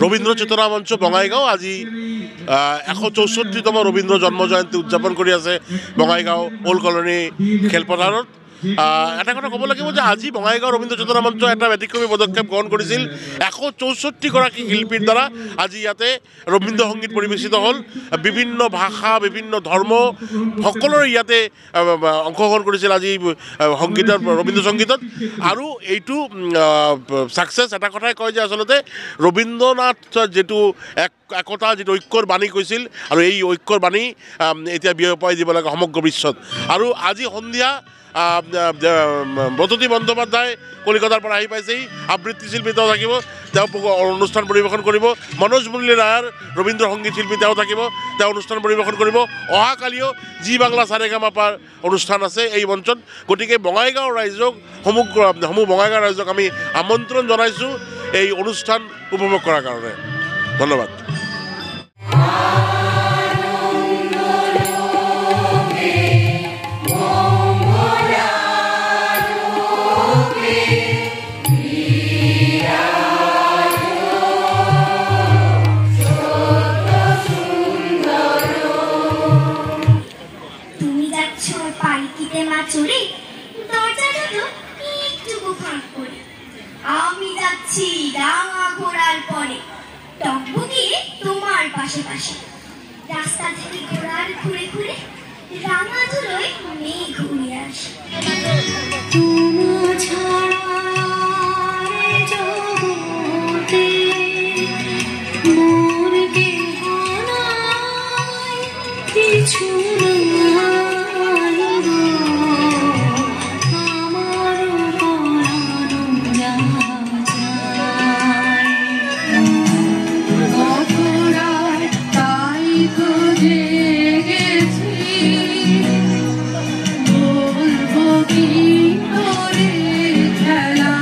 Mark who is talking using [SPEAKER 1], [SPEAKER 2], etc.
[SPEAKER 1] রবীন্দ্র চেতনা মঞ্চ বঙাইগাঁও আজি 164তম রবীন্দ্র জন্ম জয়ন্তী উদযাপন কৰি আছে বঙাইগাঁও ওল্ড কলনী খেলপথাৰত। এটা কথা ক'ব লাগিব যে আজি বঙাইগাঁও ৰবীন্দ্ৰ চেতনা মঞ্চ এটা ব্যতিক্ৰমী পদক্ষেপ গ্ৰহণ কৰিছিল। 164গৰাকী শিল্পীৰ দ্বাৰা আজি ইয়াতে ৰবীন্দ্ৰ সংগীত পৰিৱেশিত হ'ল। বিভিন্ন ভাষা, বিভিন্ন ধৰ্ম সকলোৰে ইয়াতে অংশগ্ৰহণ কৰিছিল আজি সংগীতৰ ৰবীন্দ্ৰ সংগীতত। আৰু এইটো ছাকচেছ এটা কথাই কয় যে আচলতে ৰবীন্দ্ৰনাথ যিটো একতা, যিটো ঐক্যৰ বাণী কৈছিল, আৰু এই ঐক্যৰ বাণী এতিয়া বিয়পাই দিব লাগে সমগ্ৰ বিশ্বত। আৰু আজি সন্ধিয়া ব্ৰততী বন্দ্যোপাধ্যায় কলিকতাৰ পৰা আহি পাইছেহি। আবৃত্তি শিল্পী তেওঁ থাকিব, তেওঁ অনুষ্ঠান পৰিৱেশন কৰিব। মনোজ মুৰলী ৰায়ৰ ৰবীন্দ্ৰ সংগীত শিল্পী তেওঁ থাকিব, তেওঁ অনুষ্ঠান পৰিৱেশন কৰিব। অহাকালিও জি বাংলা সাৰেগামাপাৰ অনুষ্ঠান আছে এই মঞ্চত। গতিকে বঙাইগাঁও ৰাইজক, সমূহ বঙাইগাঁও ৰাইজক আমি আমন্ত্ৰণ জনাইছোঁ এই অনুষ্ঠান উপভোগ কৰাৰ কাৰণে। ধন্যবাদ।
[SPEAKER 2] আমি যাচ্ছি রাঙা ঘোড়ার পরে, টকবগিয়ে তোমার পাশে পাশে। রাস্তা থেকে ঘোড়ার ঘুরে ঘুরে রাঙা ধুলোয় মেয়ে ঘুরে আসে। তোমার ছাড়া জগতে মোর দেহ নাই কিছু।
[SPEAKER 3] খেলা